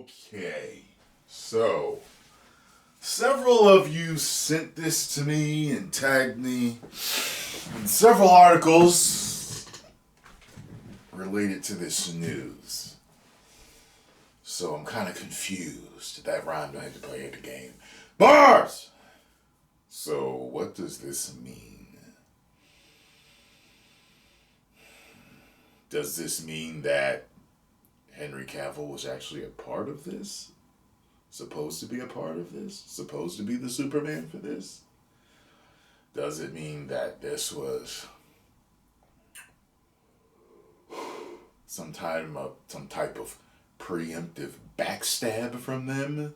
Okay, so several of you sent this to me and tagged me in several articles related to this news. So I'm kind of confused. That rhymed. I had to play at the game. Bars! So what does this mean? Does this mean that Henry Cavill was actually a part of this? Supposed to be a part of this? Supposed to be the Superman for this? Does it mean that this was some type of preemptive backstab from them?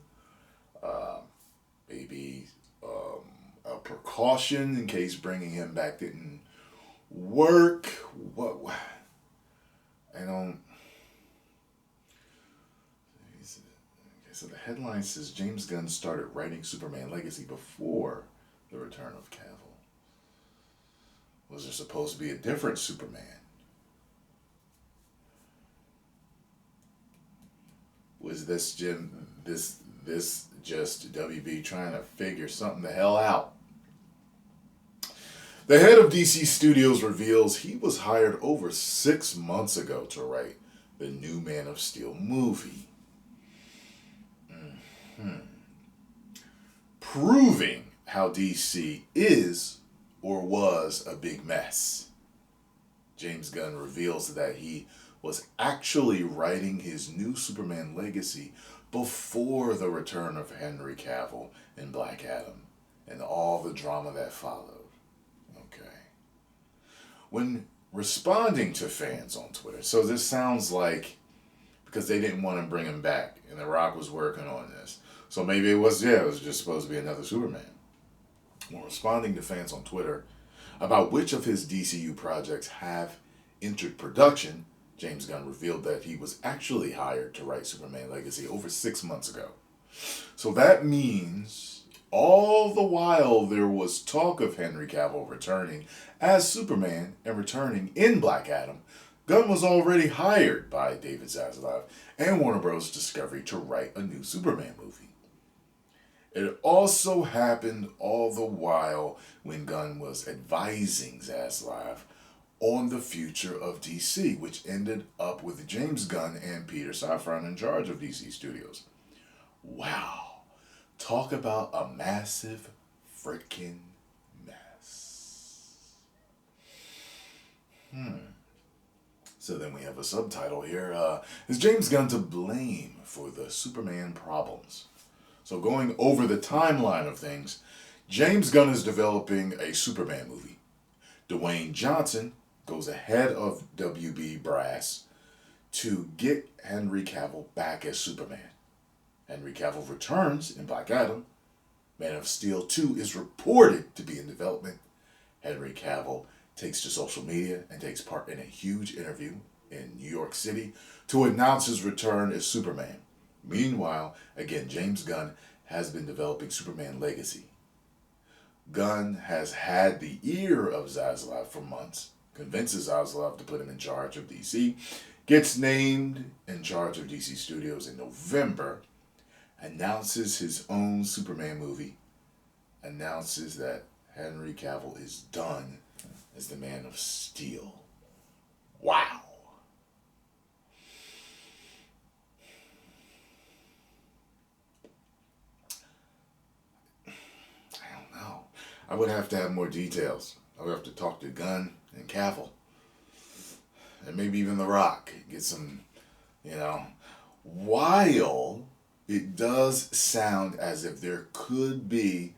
Maybe a precaution in case bringing him back didn't work? What? I don't. So the headline says James Gunn started writing Superman Legacy before the return of Cavill. Was there supposed to be a different Superman? Was this just WB trying to figure something the hell out? The head of DC Studios reveals he was hired over 6 months ago to write the new Man of Steel movie. Proving how DC is or was a big mess. James Gunn reveals that he was actually writing his new Superman Legacy before the return of Henry Cavill and Black Adam and all the drama that followed. Okay. When responding to fans on Twitter, so this sounds like because they didn't want to bring him back and The Rock was working on this. So maybe it was just supposed to be another Superman. When responding to fans on Twitter about which of his DCU projects have entered production, James Gunn revealed that he was actually hired to write Superman Legacy over 6 months ago. So that means all the while there was talk of Henry Cavill returning as Superman and returning in Black Adam, Gunn was already hired by David Zaslav and Warner Bros. Discovery to write a new Superman movie. It also happened all the while when Gunn was advising Zaslav on the future of DC, which ended up with James Gunn and Peter Safran in charge of DC Studios. Wow. Talk about a massive freaking mess. So then we have a subtitle here. Is James Gunn to blame for the Superman problems? So going over the timeline of things, James Gunn is developing a Superman movie. Dwayne Johnson goes ahead of WB Brass to get Henry Cavill back as Superman. Henry Cavill returns in Black Adam. Man of Steel 2 is reported to be in development. Henry Cavill takes to social media and takes part in a huge interview in New York City to announce his return as Superman. Meanwhile, again, James Gunn has been developing Superman Legacy. Gunn has had the ear of Zaslav for months, convinces Zaslav to put him in charge of DC, gets named in charge of DC Studios in November, announces his own Superman movie, announces that Henry Cavill is done as the Man of Steel. Wow. I would have to have more details. I would have to talk to Gunn and Cavill. And maybe even The Rock. Get some, While it does sound as if there could be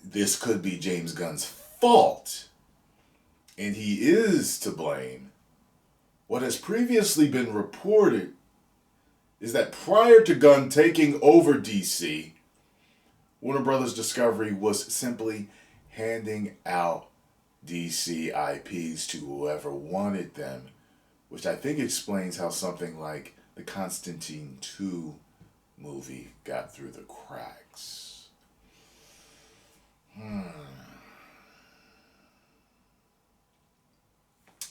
this could be James Gunn's fault, and he is to blame, what has previously been reported is that prior to Gunn taking over DC, Warner Bros. Discovery was simply handing out DC IPs to whoever wanted them, which I think explains how something like the Constantine 2 movie got through the cracks.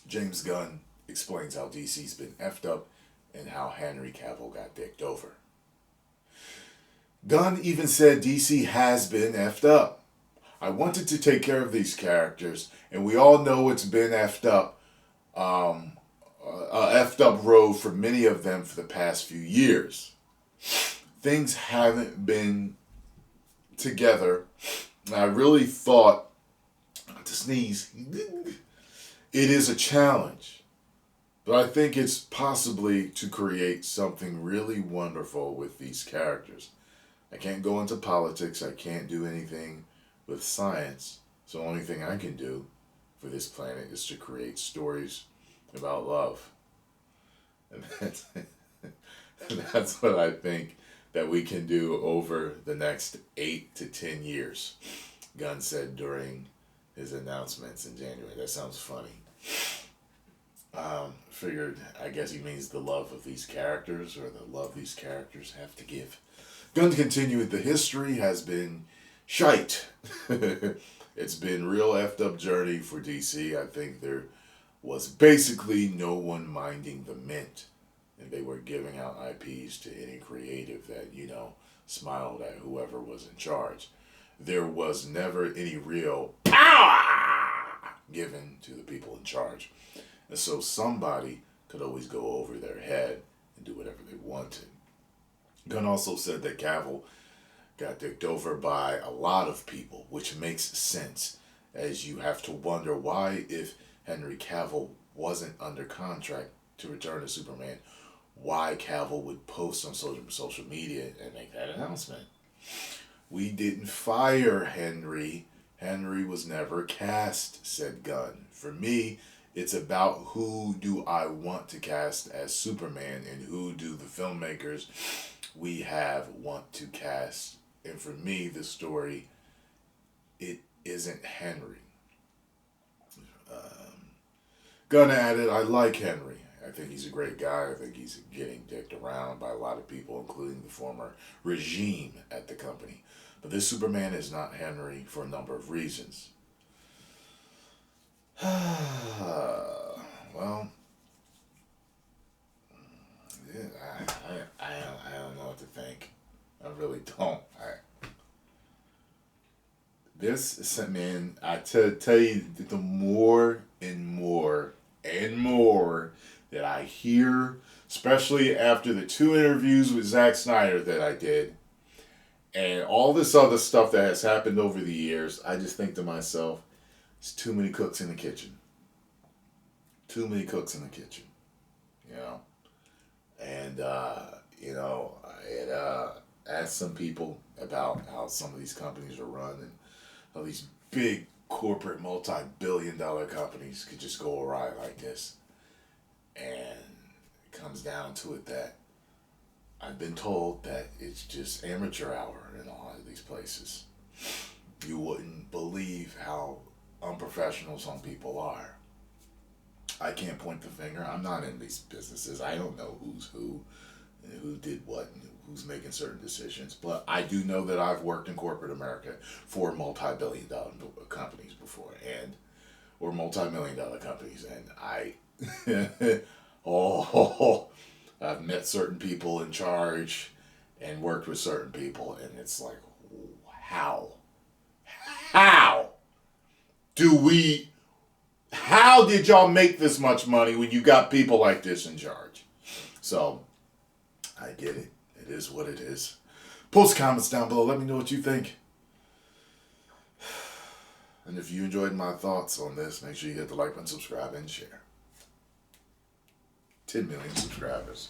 James Gunn explains how DC's been effed up and how Henry Cavill got dicked over. Gunn even said DC has been effed up. I wanted to take care of these characters, and we all know it's been effed up. A effed up road for many of them for the past few years. Things haven't been together. I really thought, to sneeze, it is a challenge. But I think it's possibly to create something really wonderful with these characters. I can't go into politics. I can't do anything with science. So the only thing I can do for this planet is to create stories about love. And that's what I think that we can do over the next 8 to 10 years, Gunn said during his announcements in January. That sounds funny. Figured, I guess he means the love of these characters, or the love these characters have to give. Gunn continued, the history has been shite. It's been real effed up journey for DC. I think there was basically no one minding the mint. And they were giving out IPs to any creative that, smiled at whoever was in charge. There was never any real power given to the people in charge. And so somebody could always go over their head and do whatever they wanted. Gunn also said that Cavill got dicked over by a lot of people, which makes sense, as you have to wonder why, if Henry Cavill wasn't under contract to return to Superman, why Cavill would post on social media and make that announcement. We didn't fire Henry. Henry was never cast, said Gunn. For me, it's about who do I want to cast as Superman, and who do the filmmakers we have want to cast. And for me, the story, it isn't Henry. Gunn added, I like Henry. I think he's a great guy. I think he's getting dicked around by a lot of people, including the former regime at the company. But this Superman is not Henry for a number of reasons. Well, yeah, I don't know what to think. I really don't. I tell you, the more and more and more that I hear, especially after the 2 interviews with Zack Snyder that I did, and all this other stuff that has happened over the years, I just think to myself, it's too many cooks in the kitchen. Too many cooks in the kitchen, And, I had asked some people about how some of these companies are run, and how these big corporate multi-billion-dollar companies could just go awry like this. And it comes down to it that I've been told that it's just amateur hour in a lot of these places. You wouldn't believe how unprofessional some people are. I can't point the finger. I'm not in these businesses. I don't know who's who, and who did what, and who's making certain decisions. But I do know that I've worked in corporate America for multi-billion-dollar companies before, or multi-million-dollar companies, and I've met certain people in charge and worked with certain people, and it's like, how did y'all make this much money when you got people like this in charge? So, I get it. It is what it is. Post comments down below. Let me know what you think. And if you enjoyed my thoughts on this, make sure you hit the like button, subscribe, and share. 10 million subscribers.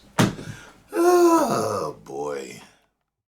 Oh, boy.